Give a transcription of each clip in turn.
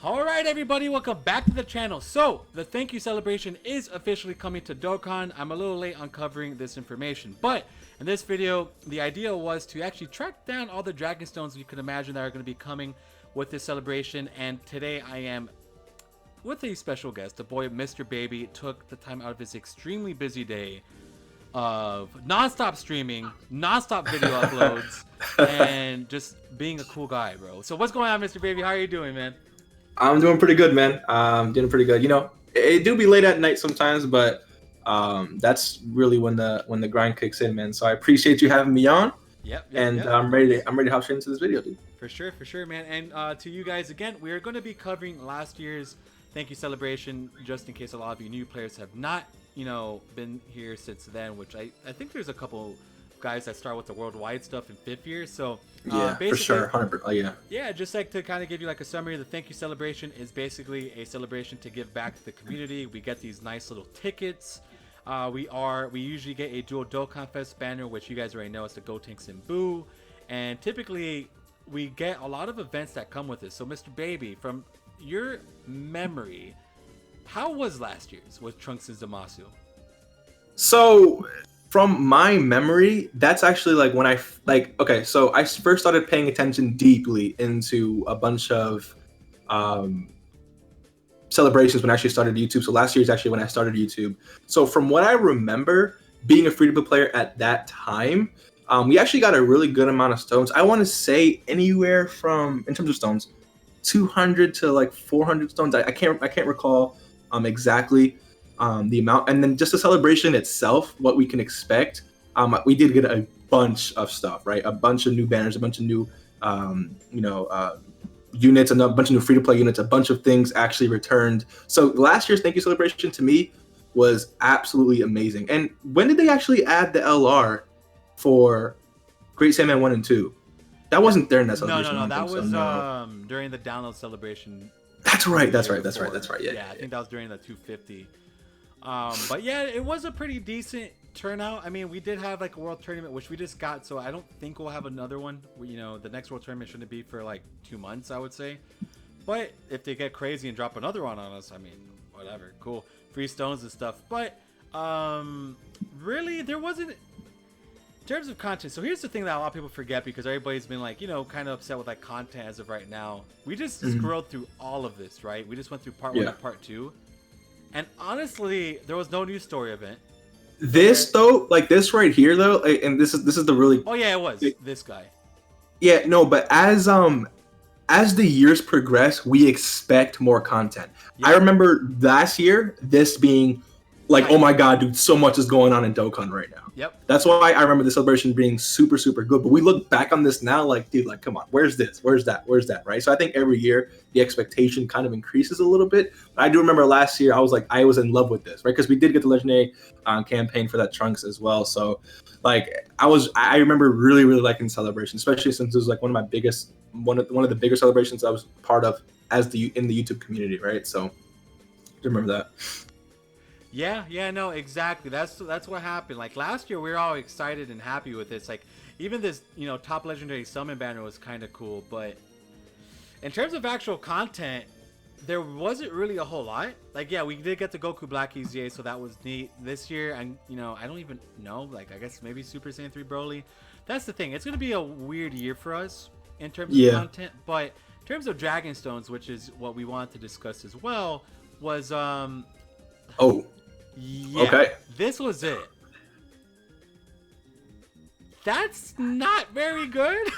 All right, everybody, welcome back to the channel. So, the thank you celebration is officially coming to Dokkan. I'm a little late on covering this information, but in this video, the idea was to actually track down all the Dragon Stones you can imagine that are going to be coming with this celebration. And today I am with a special guest. The boy, Mr. Baby, took the time out of his extremely busy day of non-stop streaming, non-stop video uploads, and just being a cool guy, bro. So what's going on, Mr. Baby? How are you doing, man? I'm doing pretty good, man. Doing pretty good. You know, it do be late at night sometimes, but that's really when the grind kicks in, man. So I appreciate you having me on. Yep. I'm ready to hop straight into this video, dude. For sure, man. And to you guys again, we are going to be covering last year's thank you celebration, just in case a lot of you new players have not, been here since then. Which I think there's a couple guys that start with the worldwide stuff in 5th year. So yeah, for sure, 100%. Yeah, just like to kind of give you like a summary. The thank you celebration is basically a celebration to give back to the community. We get these nice little tickets. We usually get a dual Dokkan Fest banner, which you guys already know is the Gotenks and Boo. And typically we get a lot of events that come with this. So Mr. Baby, from your memory, how was last year's with Trunks and Zamasu? So from my memory, that's actually like when okay, so I first started paying attention deeply into a bunch of celebrations when I actually started YouTube. So last year is actually when I started YouTube. So from what I remember, being a free-to-play player at that time, we actually got a really good amount of stones. I want to say anywhere from, in terms of stones, 200 to like 400 stones. I can't recall exactly the amount. And then just the celebration itself, what we can expect, we did get a bunch of stuff, right? A bunch of new banners, a bunch of new units, and a bunch of new free-to-play units, a bunch of things actually returned. So last year's thank you celebration to me was absolutely amazing. And when did they actually add the LR for Great Saiyaman 1 and 2? That wasn't during that celebration. No, that was during the download celebration. That's right. Yeah. Yeah, I think that was during the 250. But yeah, it was a pretty decent turnout. I mean, we did have like a world tournament, which we just got, so I don't think we'll have another one. The next world tournament shouldn't be for like 2 months, I would say. But if they get crazy and drop another one on us, I mean, whatever, cool, free stones and stuff. But really, there wasn't, in terms of content. So here's the thing that a lot of people forget, because everybody's been like, kind of upset with like content as of right now. We just scrolled through all of this, right? We just went through part 1 and part 2. And honestly, there was no news story event. This though, like this right here though, and this is the really. Oh yeah, it was this guy. Yeah, no, but as the years progress, we expect more content. Yep. I remember last year this being like, oh my god, dude, so much is going on in Dokkan right now. Yep. That's why I remember the celebration being super, super good. But we look back on this now, like, dude, like, come on, where's this? Where's that? Where's that? Right? So I think every year the expectation kind of increases a little bit. But I do remember last year, I was in love with this, right? Because we did get the legendary campaign for that Trunks as well. So, like, I remember really, really liking the celebration, especially since it was like one of the bigger celebrations I was part of in the YouTube community, right? So, I remember that. Yeah, no, exactly. That's what happened. Like last year, we were all excited and happy with this. Like even this, top legendary summon banner was kind of cool. But in terms of actual content, there wasn't really a whole lot. Like yeah, we did get the Goku Black EZA, so that was neat. This year, and I don't even know. Like I guess maybe Super Saiyan 3 Broly. That's the thing. It's gonna be a weird year for us in terms of content. But in terms of Dragon Stones, which is what we wanted to discuss as well, was yeah, okay. This was it. That's not very good.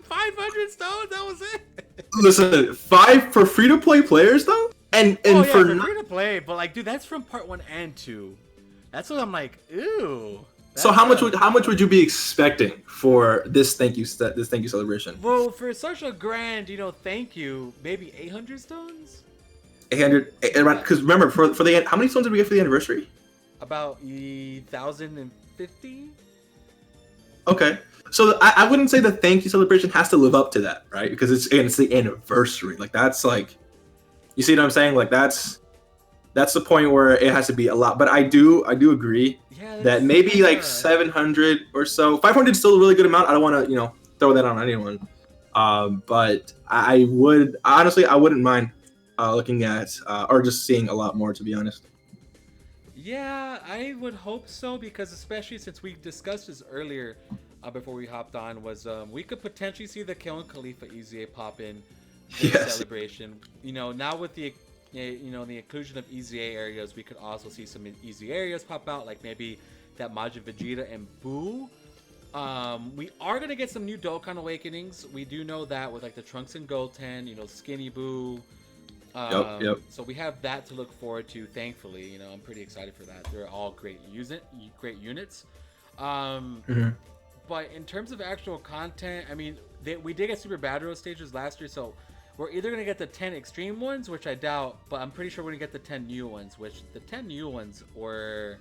500 stones, that was it. Listen, 5 for free-to-play players though? And for free-to-play, but like, dude, that's from part 1 and 2. That's what I'm like, ew. So how much would you be expecting for this thank you celebration? Well, for such a grand, thank you, maybe 800 stones? 800, because remember, for the how many stones did we get for the anniversary? About 1,050. Okay, so I wouldn't say the thank you celebration has to live up to that, right? Because it's the anniversary. Like that's like, you see what I'm saying? Like that's the point where it has to be a lot. But I do agree that maybe like 700 or so. 500 is still a really good amount. I don't want to throw that on anyone. But I would honestly, I wouldn't mind looking at or just seeing a lot more, to be honest. Yeah, I would hope so because especially since we discussed this earlier before we hopped on, was we could potentially see the Kill and Khalifa EZA pop in this Yes. celebration. Now with the the inclusion of EZA areas, we could also see some EZA areas pop out, like maybe that Majin Vegeta and Boo. We are gonna get some new Dokkan Awakenings. We do know that with like the Trunks and Goten, Skinny Boo. Yep. So we have that to look forward to. Thankfully, I'm pretty excited for that. They're all great units. Mhm. But in terms of actual content, I mean, we did get Super Battle stages last year, so we're either gonna get the 10 extreme ones, which I doubt, but I'm pretty sure we're gonna get the 10 new ones. Which the 10 new ones were.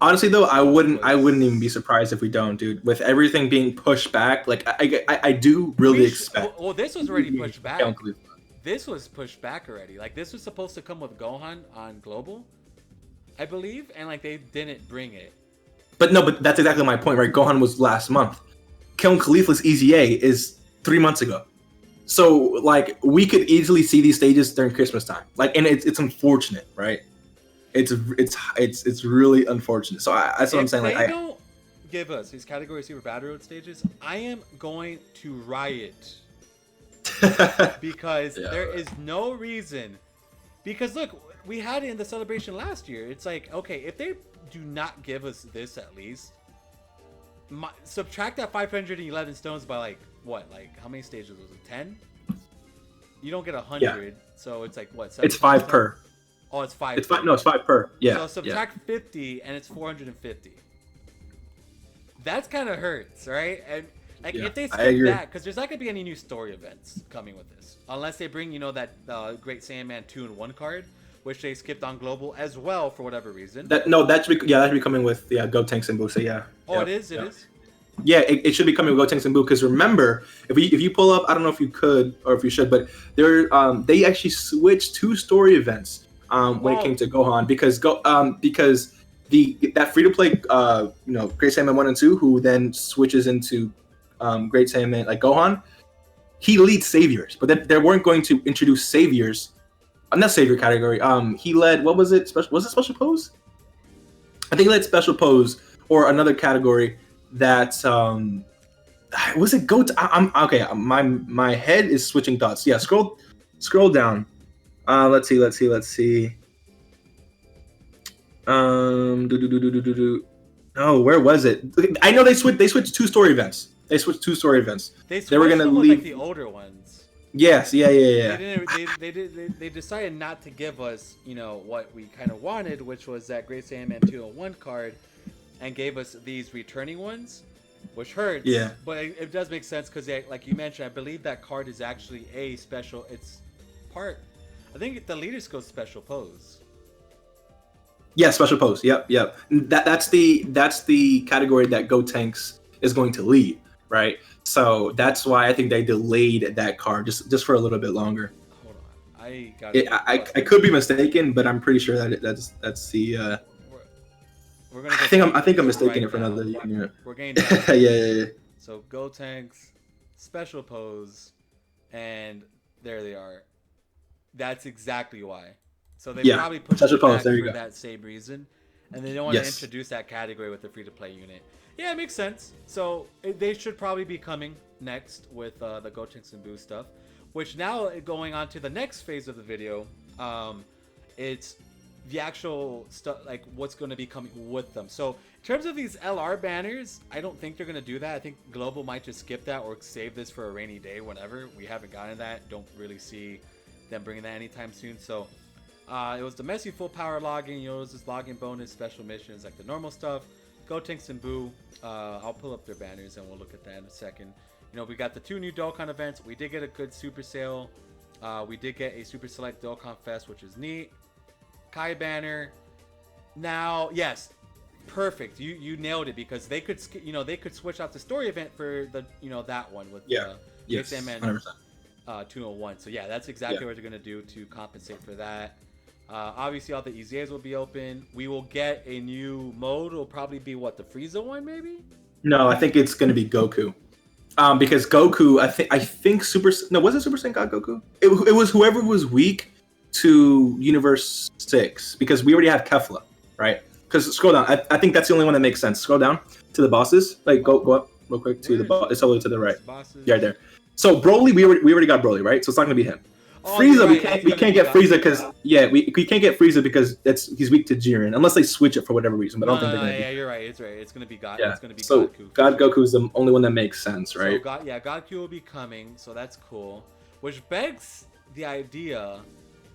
Honestly, though, I wouldn't even be surprised if we don't, dude. With everything being pushed back, like I do really expect. Well, this was already pushed back. Count Khalifa. This was pushed back already. Like this was supposed to come with Gohan on Global, I believe, and like they didn't bring it. But that's exactly my point, right? Gohan was last month. Kill Khalifa's EZA is 3 months ago. So like we could easily see these stages during Christmas time. Like, and it's unfortunate, right? It's really unfortunate. So that's what I'm saying. If Like, they don't give us these category Super Battle Road stages, I am going to riot because Yeah, there right. is no reason. Because look, we had it in the celebration last year. It's like, okay, if they do not give us this at least, subtract that 511 stones by like what? Like how many stages was it? 10? You don't get 100, so it's like what? It's 5 7%? per. Oh, it's 5. It's 5. No, it's 5 per. Yeah. So subtract 50, and it's 450. That's kind of hurts, right? And like Yeah, if they I skip agree. that, because there's not gonna be any new story events coming with this, unless they bring that Great Saiyaman 2-in-1 card, which they skipped on Global as well for whatever reason. That should be coming with Gotenks and Buu. So yeah. Oh, Yep, it is. It yep. is. Yeah, it should be coming with Gotenks and Buu, because remember, if you pull up, I don't know if you could or if you should, but they actually switched 2 story events when it came to Gohan, because that free to play Great Saiyaman 1 and 2, who then switches into Great Saiyaman like Gohan, he leads saviors, but then they weren't going to introduce saviors. Not savior category. He led, what was it? Was it special pose? I think he led special pose or another category that was it I'm okay. My head is switching thoughts. Yeah, scroll down. Let's see. Oh, where was it? I know they switched 2 story events. They were gonna them with leave like the older ones. Yes, yeah. They decided not to give us what we kind of wanted, which was that Great Saiyaman 2-in-1 card, and gave us these returning ones, which hurts. Yeah. But it does make sense because, like you mentioned, I believe that card is actually a special. It's part. I think the leaders go special pose. Yeah, special pose. Yep. That's the category that Gotenks is going to lead, right? So that's why I think they delayed that card just for a little bit longer. Hold on, I got. I could be mistaken, but I'm pretty sure that's the. We're gonna. I think I'm mistaken it for another unit. We're getting down. Yeah. So Gotenks, special pose, and there they are. That's exactly why. So they probably pushed it back for that same reason, and they don't want to introduce that category with the free-to-play unit. Yeah, it makes sense. So they should probably be coming next with the Gotenks and Boo stuff, which now going on to the next phase of the video, it's the actual stuff, like what's going to be coming with them. So in terms of these LR banners, I don't think they're going to do that. I think Global might just skip that or save this for a rainy day whenever. We haven't gotten that. Don't really see them bringing that anytime soon. So it was the messy full power logging. It was this logging bonus, special missions, like the normal stuff. Gotenks and Boo. I'll pull up their banners and we'll look at that in a second. We got the 2 new Dokkan events. We did get a good super sale. We did get a super select Dokkan Fest, which is neat. Kai banner. Now, yes, perfect. You nailed it, because they could they could switch out the story event for the that one with yes, 100%. 201. So yeah, that's exactly what they're gonna do to compensate for that. Obviously, all the EZAs will be open. We will get a new mode. It'll probably be the Frieza one, maybe. No, I think it's going to be Goku. Because Goku, I think Super no was it Super Saiyan God Goku? It was whoever was weak to Universe 6 because we already have Kefla, right? Because scroll down, I think that's the only one that makes sense. Scroll down to the bosses, like go up real quick to the boss. It's all the way to the right. Bosses. Yeah, right there. So Broly, we already got Broly, right? So it's not gonna be him. Oh, you're Frieza, right, we can't get Frieza because we can't get Frieza because he's weak to Jiren unless they switch it for whatever reason. But I don't think they're gonna. Yeah, you're right. It's right. It's gonna be God. Yeah. It's gonna be So Godku. God Goku is the only one that makes sense, right? So Godku will be coming. So that's cool. Which begs the idea.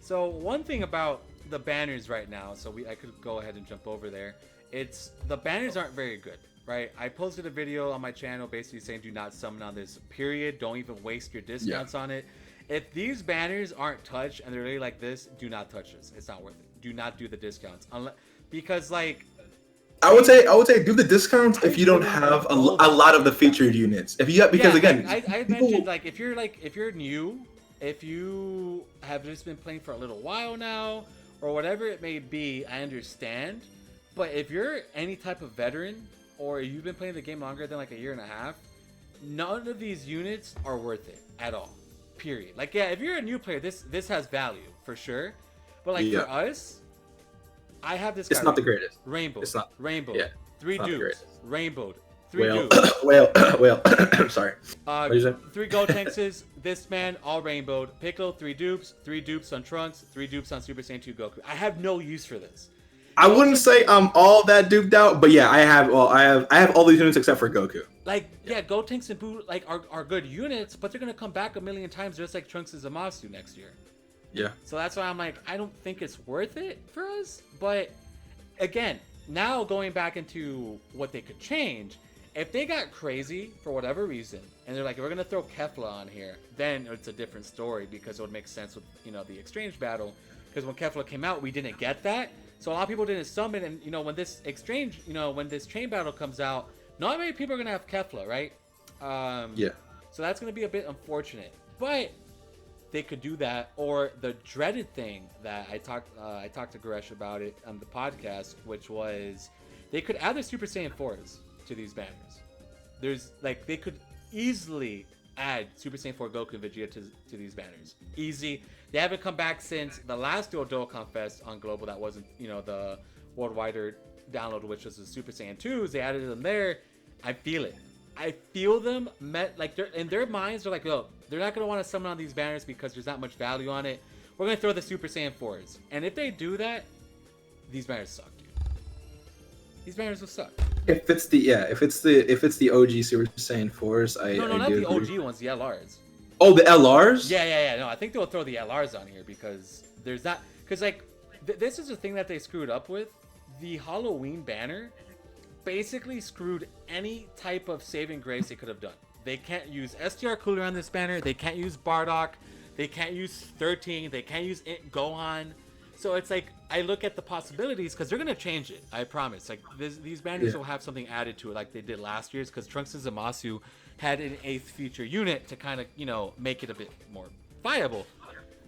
So one thing about the banners right now. So I could go ahead and jump over there. It's the banners aren't very good, right? I posted a video on my channel basically saying do not summon on this. Period. Don't even waste your discounts on it. If these banners aren't touched and they're really like this, do not touch this. It's not worth it. Do not do the discounts because like I would say do the discounts if you don't have a lot of the featured units. If you have, because again, I mentioned like if you're new, if you have just been playing for a little while now or whatever it may be, I understand. But if you're any type of veteran or you've been playing the game longer than like a year and a half, none of these units are worth it at all. Period. Like, yeah, if you're a new player, this has value for sure. But like for us, I have this. It's not the greatest. Rainbow. It's not. Rainbow. Yeah. 3 dudes. Rainbowed. 3 well, dudes. well. Sorry. What did you say? 3 Gotenks. This man all rainbowed. Piccolo 3 dupes. 3 dupes on Trunks. 3 dupes on Super Saiyan 2 Goku. I have no use for this. I wouldn't say I'm all that duped out, but yeah, I have all these units except for Goku. Like, yeah, Gotenks and Buu like are good units, but they're gonna come back a million times just like Trunks and Zamasu next year. Yeah. So that's why I'm like, I don't think it's worth it for us. But again, now going back into what they could change, if they got crazy for whatever reason, and they're like, we're gonna throw Kefla on here, then it's a different story because it would make sense with the exchange battle. Because when Kefla came out, we didn't get that. So a lot of people didn't summon, and when this exchange, when this chain battle comes out, not many people are gonna have Kefla, right? Yeah. So that's gonna be a bit unfortunate, but they could do that, or the dreaded thing that I talked to Goresh about it on the podcast, which was they could add the Super Saiyan 4s to these banners. There's like they could easily add Super Saiyan 4 Goku and Vegeta to these banners. Easy. They haven't come back since the last dual Dokkan Fest on Global. That wasn't, the worldwide download, which was the Super Saiyan 2s. They added them there. I feel it. I feel them like they're in their minds. They're like, oh, they're not gonna want to summon on these banners because there's not much value on it. We're gonna throw the Super Saiyan 4s, and if they do that, these banners suck, dude. These banners will suck. If it's the OG Super Saiyan 4s, no, not the OG ones, the LRs. Oh, the LRs? Yeah. No, I think they'll throw the LRs on here because there's not. Because, like, this is the thing that they screwed up with. The Halloween banner basically screwed any type of saving grace they could have done. They can't use STR Cooler on this banner. They can't use Bardock. They can't use 13. They can't use Gohan. So it's like, I look at the possibilities because they're going to change it. I promise. Like, these banners will have something added to it like they did last year's because Trunks and Zamasu had an 8th feature unit to kind of, make it a bit more viable.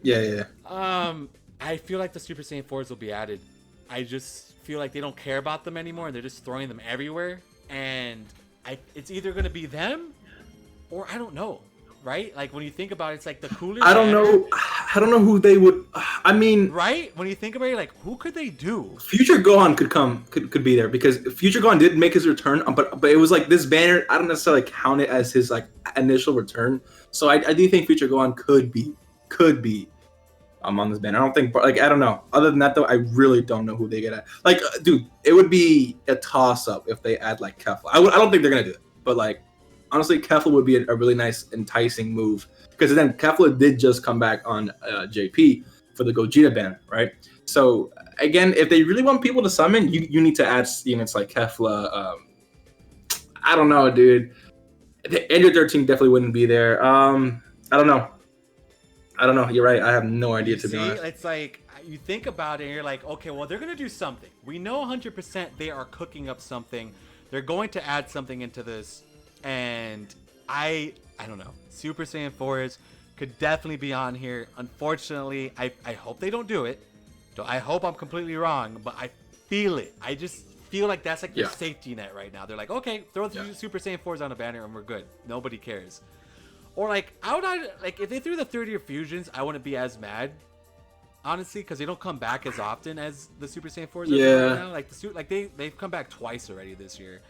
Yeah. I feel like the Super Saiyan 4s will be added. I just feel like they don't care about them anymore and they're just throwing them everywhere. And it's either going to be them or I don't know. Right? Like when you think about it, it's like the cooler. I don't know who they would. I mean, right? When you think about it, like who could they do? Future Gohan could be there because Future Gohan did make his return, but it was like this banner. I don't necessarily count it as his like initial return. So I do think Future Gohan could be on this banner. I don't think I don't know. Other than that though, I really don't know who they get at. Like, dude, it would be a toss up if they add like Kefla. I don't think they're gonna do it, but like. Honestly, Kefla would be a really nice, enticing move because then Kefla did just come back on JP for the Gogeta banner, right? So again, if they really want people to summon, you need to add units like Kefla. I don't know, dude. Android 13 definitely wouldn't be there. I don't know. You're right. I have no idea to be honest. It's like you think about it, and you're like, okay, well, they're gonna do something. We know 100% they are cooking up something. They're going to add something into this. And I don't know. Super Saiyan 4s could definitely be on here. Unfortunately, I hope they don't do it. I hope I'm completely wrong, but I feel it. I just feel like that's like your Yeah. safety net right now. They're like, okay, throw the Super Saiyan 4s on a banner and we're good. Nobody cares. Or like, like if they threw the 30 fusions, I wouldn't be as mad, honestly, because they don't come back as often as the Super Saiyan 4s right now. Like they've come back twice already this year.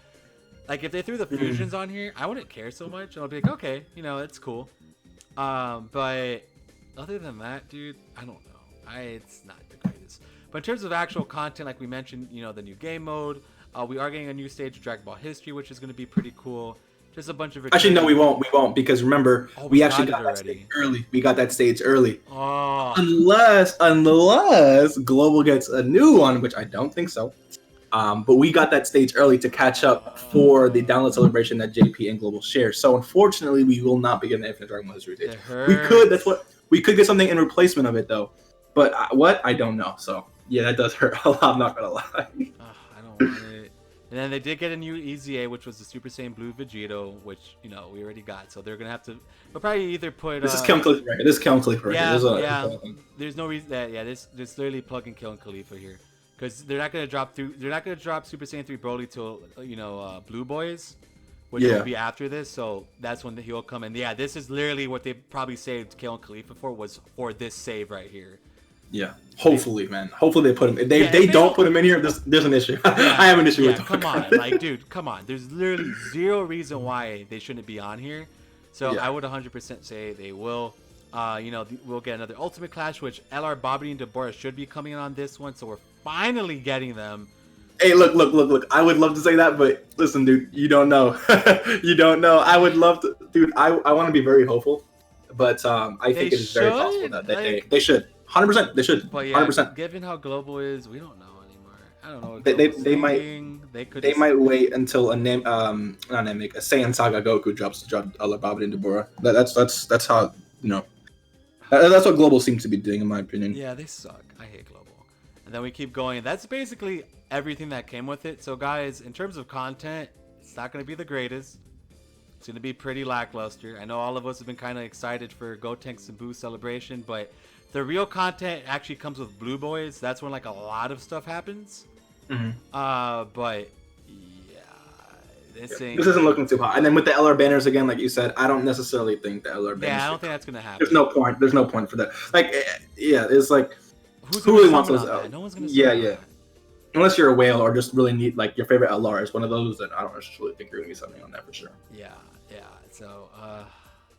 Like if they threw the fusions on here, I wouldn't care so much. I'll be like, okay, that's cool. But other than that, dude, I don't know. It's not the greatest. But in terms of actual content, like we mentioned, the new game mode, we are getting a new stage of Dragon Ball History, which is going to be pretty cool. Just a bunch of Actually, no, we won't because remember, we actually got that already. stage early. We got that stage early. Oh. Unless Global gets a new one, which I don't think so. But we got that stage early to catch up for the download celebration that JP and Global share. So unfortunately, we will not be getting the Infinite Dragon Ball History stage. We could get something in replacement of it though. But what? I don't know. So yeah, that does hurt a lot. I'm not gonna lie. I don't want it. And then they did get a new EZA, which was the Super Saiyan Blue Vegito, which we already got. So they're gonna have to. They'll probably either put. This is Kill and Khalifa right here. This is Kill and Khalifa right here. There's no reason that. Yeah, this literally plug and Kill and Khalifa here, because they're not gonna drop Super Saiyan 3 Broly till Blue Boys, which will be after this. So that's when he'll come. And yeah, this is literally what they probably saved Kill and Khalifa for this save right here. Yeah, hopefully, man. Hopefully they put him. If they don't put him in here, there's an issue. I have an issue with Dokkan. Come on, like, dude, come on. There's literally zero reason why they shouldn't be on here. So I would 100% say they will. We'll get another Ultimate Clash, which LR Bobby and Deborah should be coming on this one. So we're finally getting them. Hey, look. I would love to say that, but listen, dude, you don't know. You don't know. I would love to, dude. I want to be very hopeful, but I think it is very possible that they should. 100%, they should. But yeah, 100%. Given how global is, we don't know anymore. I don't know. What they might wait until a Saiyan Saga Goku drops Alabama and Deborah. That's how that's what Global seems to be doing, in my opinion. Yeah, they suck. I hate Global. And then we keep going. That's basically everything that came with it. So guys, in terms of content, it's not going to be the greatest. It's going to be pretty lackluster. I know all of us have been kind of excited for Gotenks and Boo celebration, but the real content actually comes with Blue Boys. That's when like a lot of stuff happens. But yeah, this isn't looking too hot. And then with the LR banners again, like you said, I don't necessarily think the LR banners. Yeah, I don't think that's gonna happen. There's no point for that. Like, yeah, it's like who really wants those? No one's gonna. Yeah. Unless you're a whale or just really need like your favorite LR is one of those, then I don't necessarily think you're gonna get something on that for sure. Yeah. So.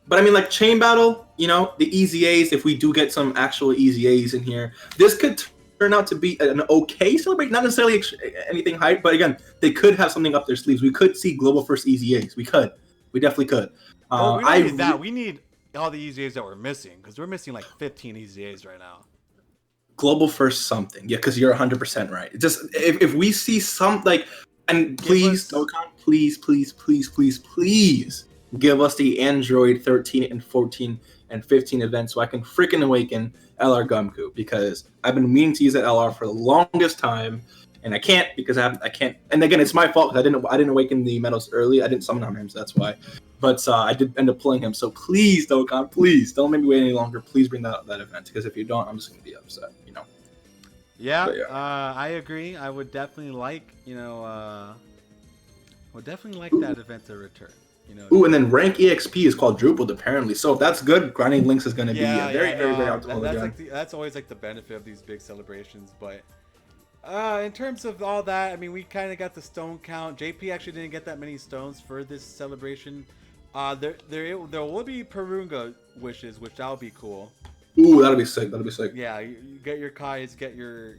But I mean, like Chain Battle, the EZAs, if we do get some actual EZAs in here, this could turn out to be an okay celebration. Not necessarily anything hype, but again, they could have something up their sleeves. We could see Global First EZAs. We definitely could. We need all the EZAs that we're missing, because we're missing like 15 EZAs right now. Global First something. Yeah, because you're 100% right. Just if we see some, like, and please, Dokkan, please. Give us the Android 13 and 14 and 15 events so I can freaking awaken LR Gumku, because I've been meaning to use that LR for the longest time and I can't because I can't. And again, it's my fault because I didn't awaken the medals early. I didn't summon on him, so that's why. But I did end up pulling him. So please, Dokkan, please don't make me wait any longer. Please bring that event, because if you don't, I'm just gonna be upset. Yeah, I agree. I would definitely like that event to return. Ooh, and then rank EXP is quadrupled apparently. So if that's good, grinding links is going to be very optimal. That's always like the benefit of these big celebrations. But in terms of all that, I mean, we kind of got the stone count. JP actually didn't get that many stones for this celebration. There will be Perunga wishes, which that'll be cool. Ooh, that'll be sick. Yeah, you get your Kai's, get your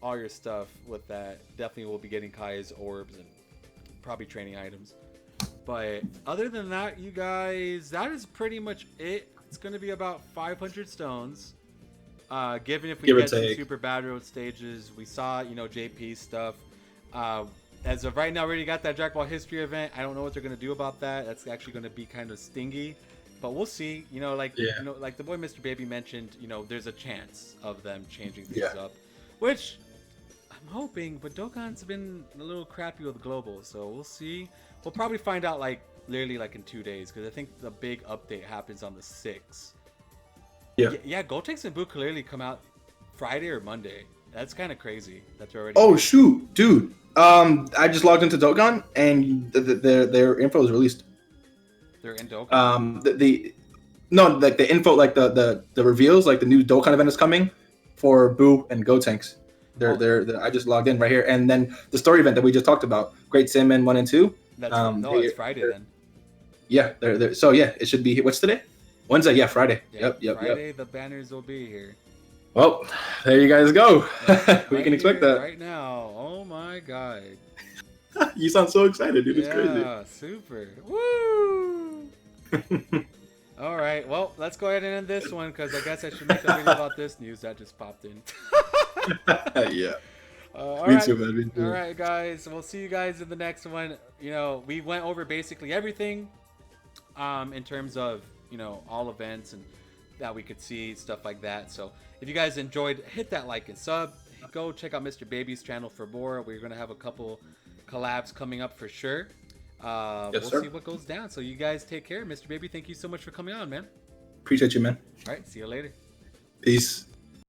all your stuff with that. Definitely will be getting Kai's orbs and probably training items. But other than that, you guys, that is pretty much it. It's going to be about 500 stones. Given if we get some Super Battle Road stages, we saw, JP's stuff. As of right now, we already got that Dragon Ball History event. I don't know what they're going to do about that. That's actually going to be kind of stingy. But we'll see. Like the boy Mr. Baby mentioned, there's a chance of them changing things up. Which I'm hoping, but Dokkan's been a little crappy with Global. So we'll see. We'll probably find out literally in 2 days, because I think the big update happens on the 6th. Yeah, Gotenks and Boo clearly come out Friday or Monday. That's kind of crazy. That's already. Oh shoot, dude. I just logged into Dokkan and their info is released. They're in Dokkan. The no, like the info, like the reveals, like the new Dokkan event is coming for Boo and Gotenks. They're I just logged in right here, and then the story event that we just talked about, Great Saiyaman 1 and 2. That's no, it's Friday then. Yeah, they're so yeah, it should be what's today? Wednesday, yeah, Friday. Yeah, Yep. Friday the banners will be here. Well, there you guys go. Yeah, We right can expect here, that. right now. Oh my god. You sound so excited, dude. It's Yeah, super. Woo! All right, well, let's go ahead and end this one because I guess I should make a video about this news that just popped in. crazy. Yeah. All Me right. too, man. Me too. All right, guys. We'll see you guys in the next one. You know, we went over basically everything in terms of, you know, all events and that we could see, stuff like that. So if you guys enjoyed, hit that like and sub. Go check out Mr. Baby's channel for more. We're going to have a couple collabs coming up for sure. We'll sir. see what goes down. So you guys take care. Mr. Baby, thank you so much for coming on, man. Appreciate you, man. All right. See you later. Peace.